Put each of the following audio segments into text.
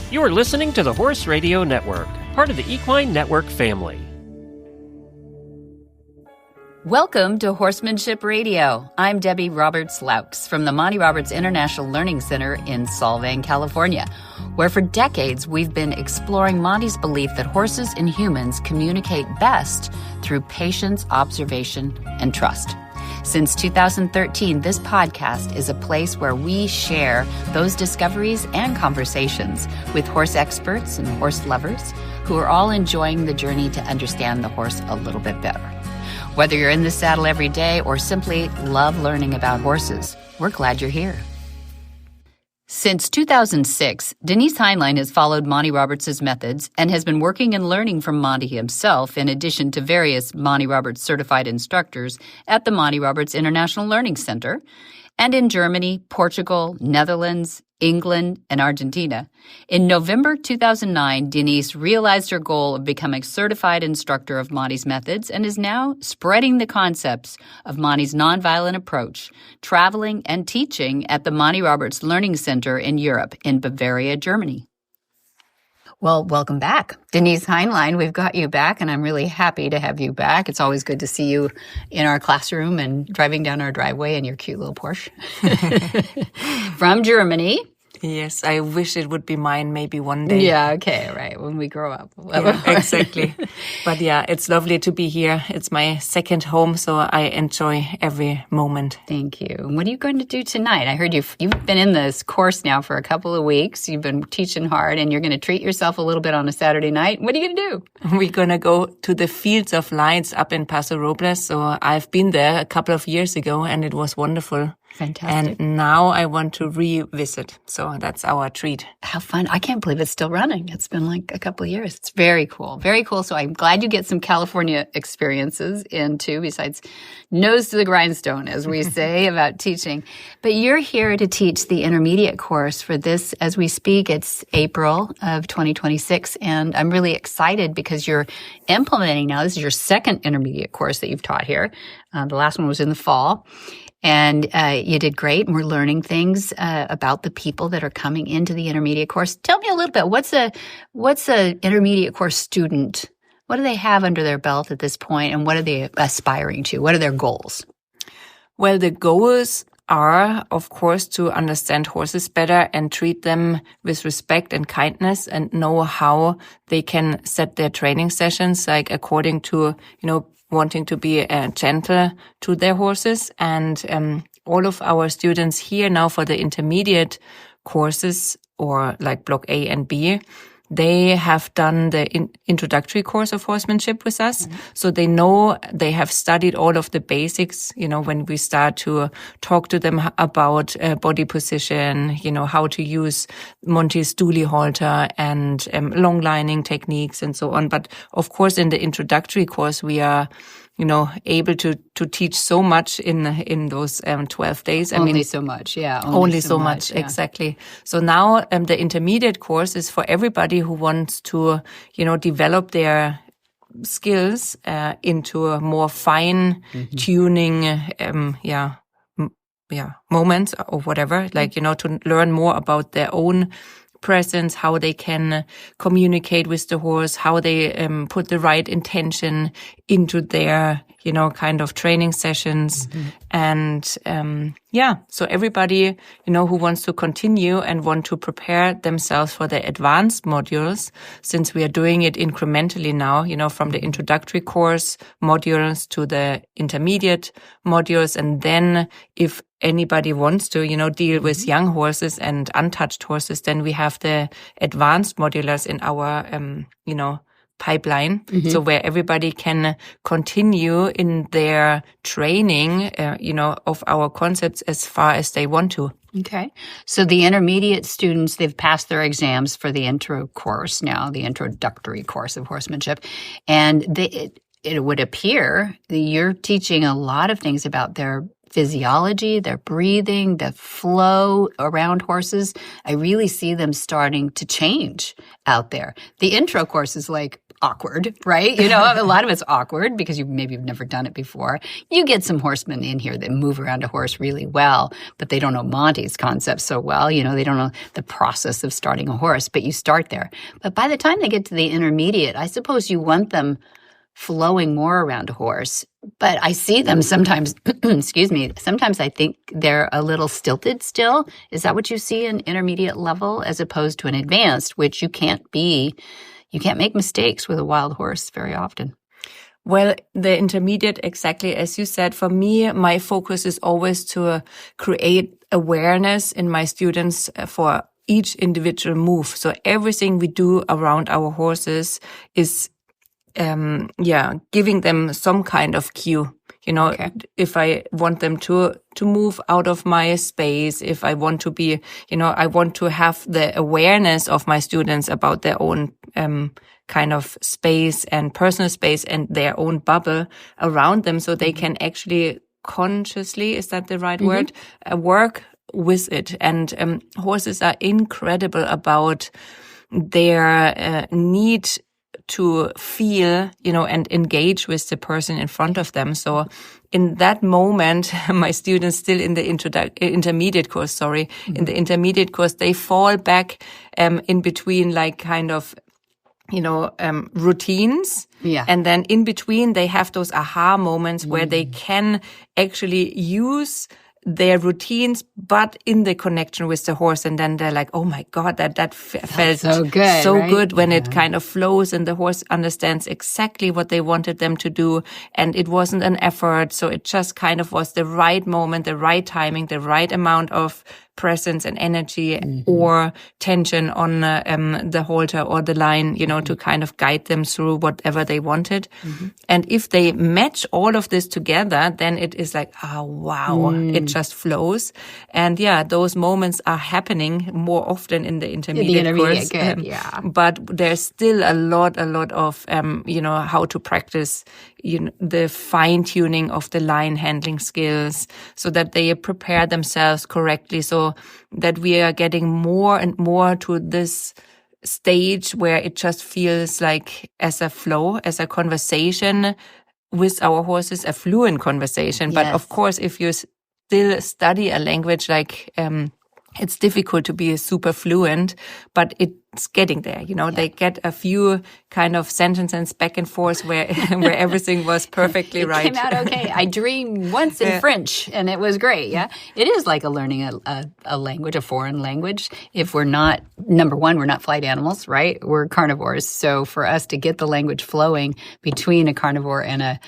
You are listening to the Horse Radio Network, part of the Equine Network family. Welcome to Horsemanship Radio. I'm Debbie Roberts-Laux from the Monty Roberts International Learning Center in Solvang, California, where for decades we've been exploring Monty's belief that horses and humans communicate best through patience, observation, and trust. Since 2013, this podcast is a place where we share those discoveries and conversations with horse experts and horse lovers who are all enjoying the journey to understand the horse a little bit better. Whether you're in the saddle every day or simply love learning about horses, we're glad you're here. Since 2006, Denise Heinlein has followed Monty Roberts' methods and has been working and learning from Monty himself in addition to various Monty Roberts certified instructors at the Monty Roberts International Learning Center and in Germany, Portugal, Netherlands, England, and Argentina. In November 2009, Denise realized her goal of becoming a certified instructor of Monty's methods and is now spreading the concepts of Monty's nonviolent approach, traveling and teaching at the Monty Roberts Learning Center in Europe, in Bavaria, Germany. Well, welcome back. Denise Heinlein, we've got you back, and I'm really happy to have you back. It's always good to see you in our classroom and driving down our driveway in your cute little Porsche. From Germany. Yes, I wish it would be mine maybe one day. Yeah, okay, right, when we grow up. Yeah, exactly. But yeah, it's lovely to be here. It's my second home, so I enjoy every moment. Thank you. And what are you going to do tonight? I heard you've been in this course now for a couple of weeks. You've been teaching hard, and you're going to treat yourself a little bit on a Saturday night. What are you going to do? We're going to go to the Fields of Lights up in Paso Robles. So I've been there a couple of years ago, and it was wonderful. Fantastic. And now I want to revisit. So that's our treat. How fun. I can't believe it's still running. It's been like a couple of years. It's very cool. Very cool. So I'm glad you get some California experiences in too, besides nose to the grindstone, as we say, about teaching. But you're here to teach the intermediate course for this as we speak. It's April of 2026. And I'm really excited because you're implementing now. This is your second intermediate course that you've taught here. The last one was in the fall. And you did great, and we're learning things about the people that are coming into the intermediate course. Tell me a little bit. What's a intermediate course student? What do they have under their belt at this point, and what are they aspiring to? What are their goals? Well, the goals are, of course, to understand horses better and treat them with respect and kindness, and know how they can set their training sessions, like according to, wanting to be gentle to their horses. And all of our students here now for the intermediate courses, or like Block A and B, they have done the introductory course of horsemanship with us. Mm-hmm. So they know, they have studied all of the basics, when we start to talk to them about body position, how to use Monty's dually halter and long lining techniques and so on. But of course, in the introductory course, we are able to teach so much in those 12 days. Only so much, yeah. Only so much, yeah. Exactly. So now the intermediate course is for everybody who wants to, develop their skills into a more fine tuning, moments or whatever, like, to learn more about their own presence, how they can communicate with the horse, how they put the right intention into their, kind of training sessions. Mm-hmm. And so everybody, who wants to continue and want to prepare themselves for the advanced modules, since we are doing it incrementally now, from the introductory course modules to the intermediate modules. And then if anybody wants to, deal with young horses and untouched horses, then we have the advanced modulars in our, pipeline. Mm-hmm. So where everybody can continue in their training, of our concepts as far as they want to. Okay. So the intermediate students, they've passed their exams for the intro course now, the introductory course of horsemanship. And it would appear that you're teaching a lot of things about their physiology, their breathing, the flow around horses. I really see them starting to change out there. The intro course is like awkward, right? You know, a lot of it's awkward because you've never done it before. You get some horsemen in here that move around a horse really well, but they don't know Monty's concept so well. You know, they don't know the process of starting a horse, but you start there. But by the time they get to the intermediate, I suppose you want them flowing more around a horse. But I see them sometimes, excuse me, sometimes I think they're a little stilted still. Is that what you see in intermediate level as opposed to an advanced, which you can't make mistakes with a wild horse very often? Well, the intermediate, exactly as you said, for me, my focus is always to create awareness in my students for each individual move. So everything we do around our horses is giving them some kind of cue. You know, if I want them to move out of my space, if I want to be, you know, I want to have the awareness of my students about their own kind of space and personal space and their own bubble around them, so they can actually consciously, is that the right word, work with it. And horses are incredible about their need to feel, you know, and engage with the person in front of them. So in that moment, my students still in the intermediate course, in the intermediate course, they fall back in between like kind of, you know, routines. Yeah. And then in between, they have those aha moments where they can actually use their routines, but in the connection with the horse. And then they're like, oh my God, that felt so good, right? Good when it kind of flows and the horse understands exactly what they wanted them to do. And it wasn't an effort. So it just kind of was the right moment, the right timing, the right amount of presence and energy or tension on the halter or the line, you know, to kind of guide them through whatever they wanted. And if they match all of this together, then it is like, oh, wow, it just flows. And yeah, those moments are happening more often in the intermediate course. Good, yeah. But there's still a lot of, you know, how to practice, you know, the fine tuning of the line handling skills so that they prepare themselves correctly. So that we are getting more and more to this stage where it just feels like as a flow, as a conversation with our horses, a fluent conversation. Yes. But of course, if you still study a language like it's difficult to be super fluent, but it's getting there. You know, they get a few kind of sentences back and forth where everything was perfectly right. It came out okay. I dreamed once in French and it was great. Yeah. It is like learning a language, a foreign language. If we're not, number one, we're not flight animals, right? We're carnivores. So for us to get the language flowing between a carnivore and a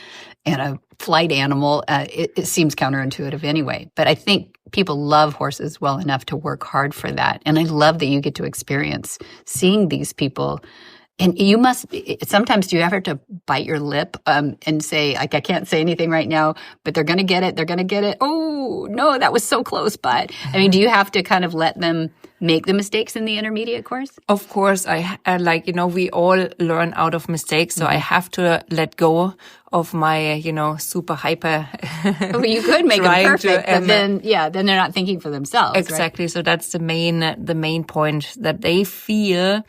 flight animal, it seems counterintuitive anyway. But I think people love horses well enough to work hard for that. And I love that you get to experience seeing these people. And you must, sometimes do you ever have to bite your lip and say, like, I can't say anything right now, but they're going to get it. They're going to get it. Oh, no, that was so close. But I mean, do you have to kind of let them make the mistakes in the intermediate course? Of course, I like, you know, we all learn out of mistakes. So I have to let go of my, you know, super hyper. Well, you could make them perfect, but then they're not thinking for themselves. Exactly. Right? So that's the main point, that they feel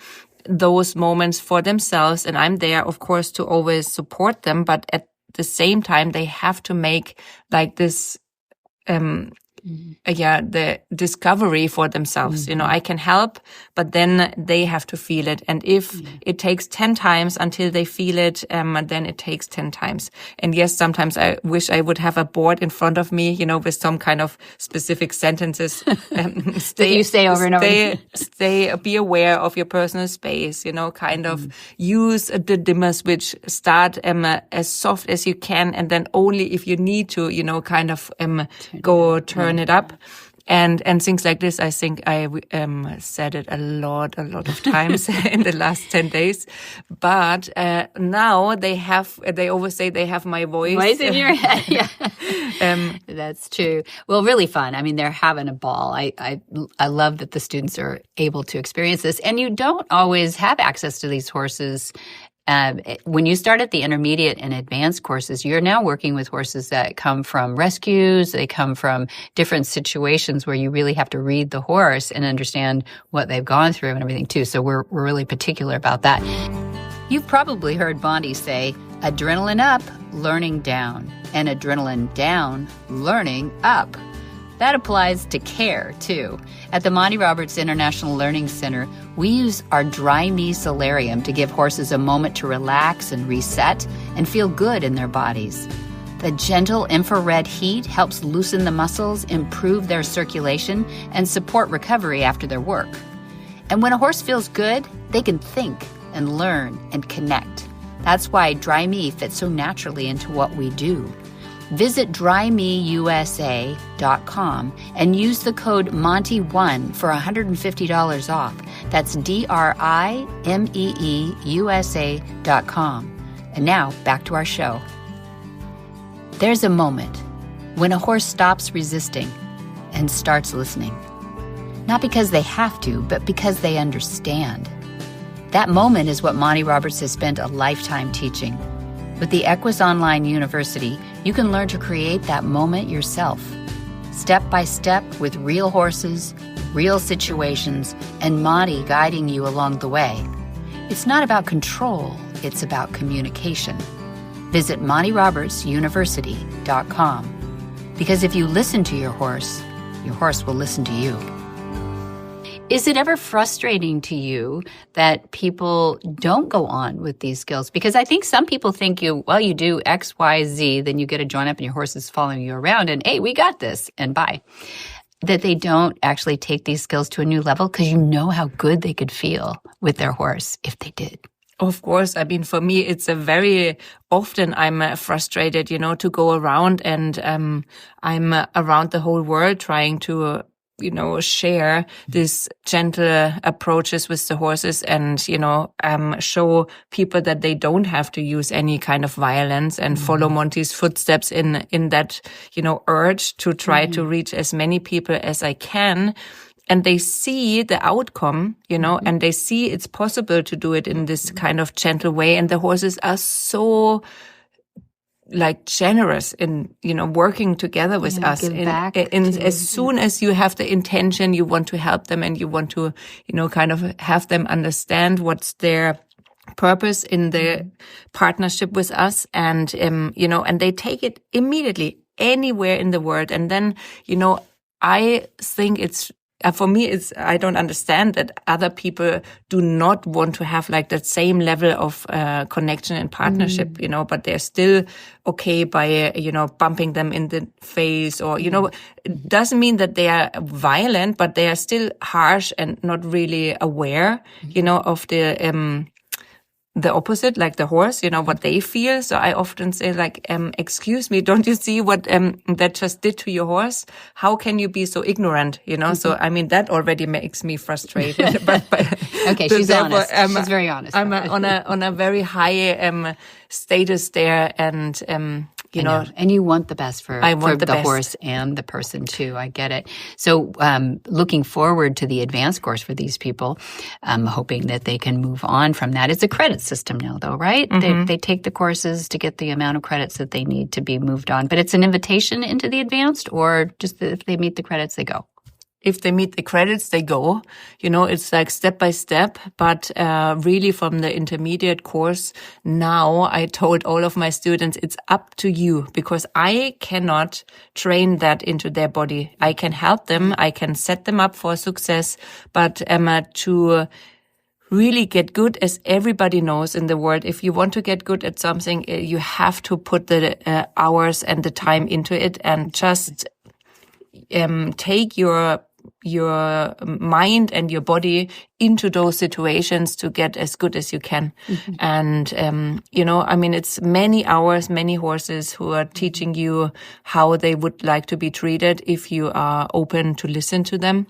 those moments for themselves. And I'm there, of course, to always support them. But at the same time, they have to make like this, the discovery for themselves. You know, I can help, but then they have to feel it. And if it takes 10 times until they feel it, then it takes 10 times. And yes, sometimes I wish I would have a board in front of me, you know, with some kind of specific sentences. That you say over and over. Be aware of your personal space, you know, kind of use the dimmer switch, start as soft as you can. And then only if you need to, you know, kind of turn it up. And things like this, I think I said it a lot of times in the last 10 days. But now they always say they have my voice. Voice in your head, yeah. That's true. Well, really fun. I mean, they're having a ball. I love that the students are able to experience this. And you don't always have access to these horses. When you start at the intermediate and advanced courses, you're now working with horses that come from rescues. They come from different situations where you really have to read the horse and understand what they've gone through and everything too. So we're really particular about that. You've probably heard Monty say, adrenaline up, learning down, and adrenaline down, learning up. That applies to care, too. At the Monty Roberts International Learning Center, we use our Drimee Solarium to give horses a moment to relax and reset and feel good in their bodies. The gentle infrared heat helps loosen the muscles, improve their circulation, and support recovery after their work. And when a horse feels good, they can think and learn and connect. That's why Drimee fits so naturally into what we do. Visit DrimeeUSA.com and use the code Monty1 for $150 off. That's DrimeeUSA.com. And now, back to our show. There's a moment when a horse stops resisting and starts listening. Not because they have to, but because they understand. That moment is what Monty Roberts has spent a lifetime teaching. With the Equus Online University, you can learn to create that moment yourself, step by step with real horses, real situations, and Monty guiding you along the way. It's not about control, it's about communication. Visit MontyRobertsUniversity.com. Because if you listen to your horse will listen to you. Is it ever frustrating to you that people don't go on with these skills? Because I think some people think you do X, Y, Z, then you get a joint up and your horse is following you around and, hey, we got this, and bye. That they don't actually take these skills to a new level because you know how good they could feel with their horse if they did. Of course. I mean, for me, it's a very often I'm frustrated, to go around and I'm around the whole world trying to share these gentle approaches with the horses and, show people that they don't have to use any kind of violence and follow Monty's footsteps in that, urge to try to reach as many people as I can. And they see the outcome, and they see it's possible to do it in this kind of gentle way. And the horses are so generous in, working together with us. As soon as you have the intention, you want to help them and you want to, kind of have them understand what's their purpose in the partnership with us. And, and they take it immediately anywhere in the world. And then, I think it's, for me, I don't understand that other people do not want to have that same level of connection and partnership, but they're still okay by, bumping them in the face or, it doesn't mean that they are violent, but they are still harsh and not really aware, of the opposite, like the horse, what they feel. So I often say excuse me, don't you see what that just did to your horse? How can you be so ignorant, So, I mean, that already makes me frustrated. but okay, she's honest. She's very honest. I'm on a very high status there and, and you want the best for the horse and the person too. I get it. So, looking forward to the advanced course for these people, hoping that they can move on from that. It's a credit system now, though, right? Mm-hmm. They take the courses to get the amount of credits that they need to be moved on. But it's an invitation into the advanced, or just if they meet the credits, they go. If they meet the credits, they go. It's step by step. But really from the intermediate course, now I told all of my students, it's up to you because I cannot train that into their body. I can help them. I can set them up for success. But to really get good, as everybody knows in the world, if you want to get good at something, you have to put the hours and the time into it and just take your mind and your body into those situations to get as good as you can. Mm-hmm. And, it's many hours, many horses who are teaching you how they would like to be treated if you are open to listen to them.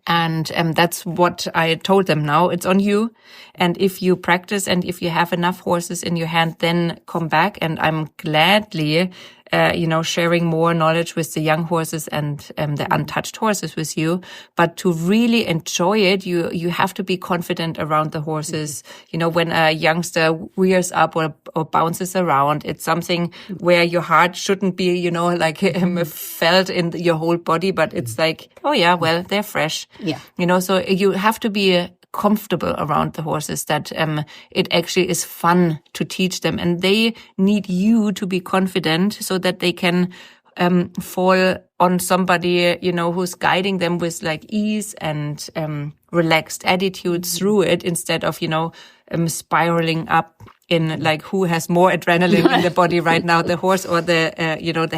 And that's what I told them now. It's on you. And if you practice and if you have enough horses in your hand, then come back. And I'm gladly sharing more knowledge with the young horses and the untouched horses with you. But to really enjoy it, you have to be confident around the horses. When a youngster rears up or bounces around, it's something where your heart shouldn't be, felt in your whole body, but it's oh yeah, well, they're fresh. Yeah. So you have to be comfortable around the horses, that it actually is fun to teach them, and they need you to be confident so that they can fall on somebody, who's guiding them with like ease and relaxed attitudes through it, instead of, spiraling up in like who has more adrenaline in the body right now, the horse or the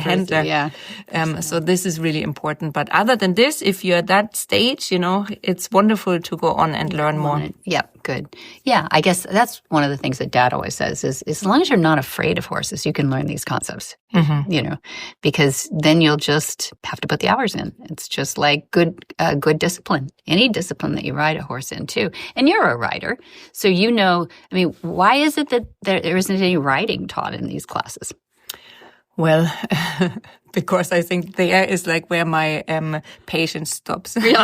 handler. Yeah. So this is really important. But other than this, if you're at that stage, it's wonderful to go on and learn more. Yep. Good. Yeah. I guess that's one of the things that Dad always says is, as long as you're not afraid of horses, you can learn these concepts, because then you'll just have to put the hours in. It's just like good discipline, any discipline that you ride a horse in too. And you're a rider. So, why is it that there isn't any riding taught in these classes? Well, because I think there is like where my patience stops. You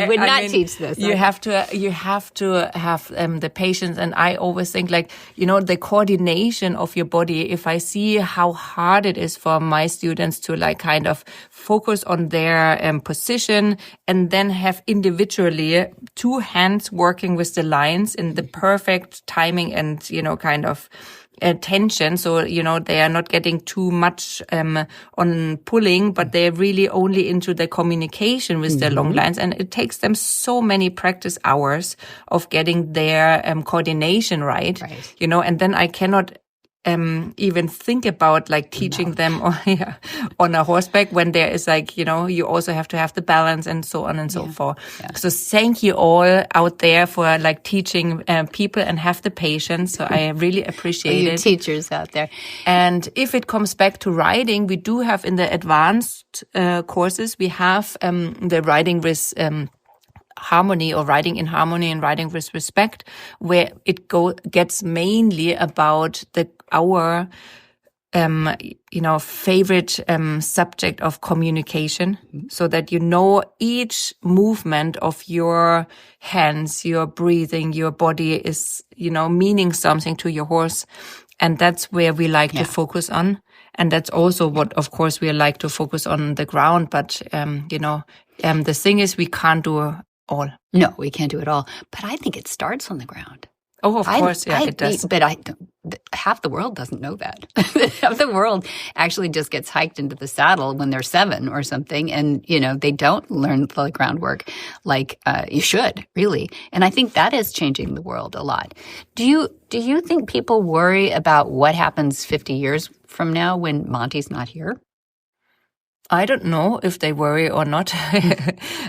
would not teach this. You have to have the patience, and I always think like the coordination of your body. If I see how hard it is for my students to like kind of focus on their position and then have individually 2 hands working with the lines in the perfect timing and kind of tension, so they are not getting too much on pulling, but they're really only into the communication with their long lines, and it takes them so many practice hours of getting their coordination right. And then I cannot even think about like teaching them on a horseback when there is like, you also have to have the balance and so on and so forth. Yeah. So thank you all out there for like teaching people, and have the patience. So I really appreciate it. Teachers out there. And if it comes back to riding, we do have in the advanced courses, we have the riding with harmony, or riding in harmony and riding with respect, where it gets mainly about our favorite subject of communication, so that each movement of your hands, your breathing, your body is meaning something to your horse, and that's where we like to focus on. And that's also what, of course, we like to focus on the ground. But the thing is, we can't do all. No, we can't do it all. But I think it starts on the ground. Oh, of course, it does. But half the world doesn't know that. Half the world actually just gets hiked into the saddle when they're 7 or something, and they don't learn the groundwork like you should, really. And I think that is changing the world a lot. Do you think people worry about what happens 50 years from now when Monty's not here? I don't know if they worry or not.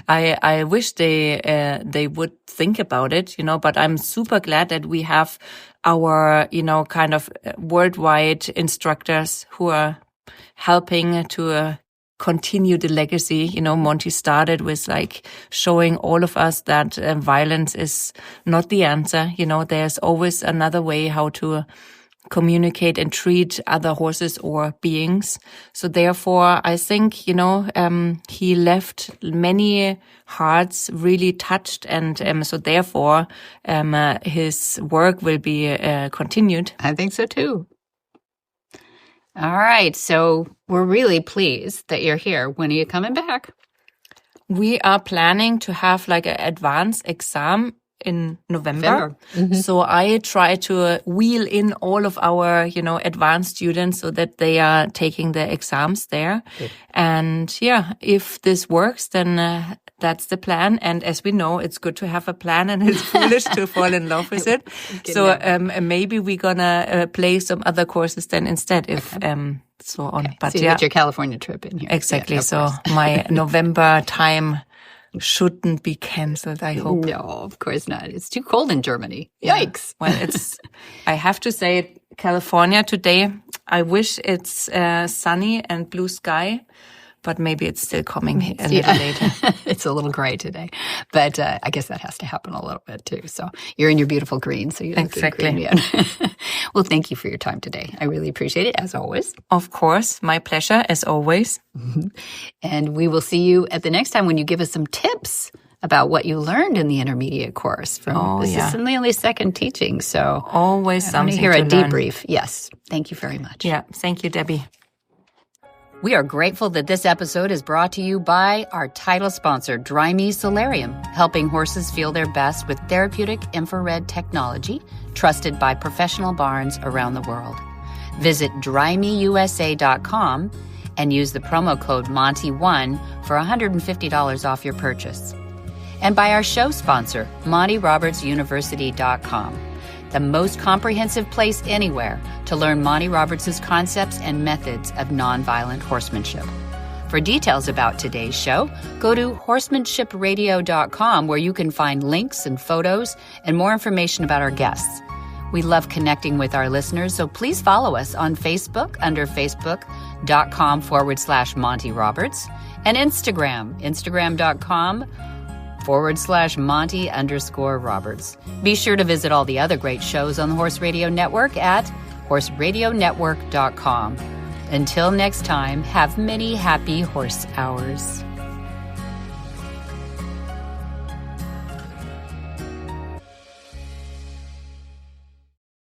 I wish they would think about it, but I'm super glad that we have our, kind of worldwide instructors who are helping to continue the legacy. Monty started with like showing all of us that violence is not the answer. There's always another way how to communicate and treat other horses or beings. So therefore, I think, he left many hearts really touched, and so therefore, his work will be continued. I think so too. All right. So we're really pleased that you're here. When are you coming back? We are planning to have like an advanced exam in November. So I try to wheel in all of our, advanced students so that they are taking the exams there. Good. And if this works, then that's the plan. And as we know, it's good to have a plan, and it's foolish to fall in love with it. So maybe we're gonna play some other courses then instead, if so on. Okay. But so you get your California trip in here. Exactly. So my November time shouldn't be cancelled, I hope. No, of course not. It's too cold in Germany. Yikes. Well, I have to say, California today, I wish it's sunny and blue sky, but maybe it's still coming a little later. It's a little gray today, but I guess that has to happen a little bit too. So you're in your beautiful green, so you don't get green yet. Well, thank you for your time today. I really appreciate it, as always. Of course. My pleasure, as always. And we will see you at the next time when you give us some tips about what you learned in the intermediate course. This is only second teaching, so always something to hear a learn. Debrief. Yes. Thank you very much. Yeah. Thank you, Debbie. We are grateful that this episode is brought to you by our title sponsor, Drimee Solarium, helping horses feel their best with therapeutic infrared technology trusted by professional barns around the world. Visit DrimeeUSA.com and use the promo code Monty1 for $150 off your purchase. And by our show sponsor, MontyRobertsUniversity.com, the most comprehensive place anywhere to learn Monty Roberts' concepts and methods of nonviolent horsemanship. For details about today's show, go to HorsemanshipRadio.com, where you can find links and photos and more information about our guests. We love connecting with our listeners, so please follow us on Facebook under Facebook.com/Monty Roberts, and Instagram.com/Monty_Roberts. Be sure to visit all the other great shows on the Horse Radio Network at HorseRadioNetwork.com. Until next time, have many happy horse hours.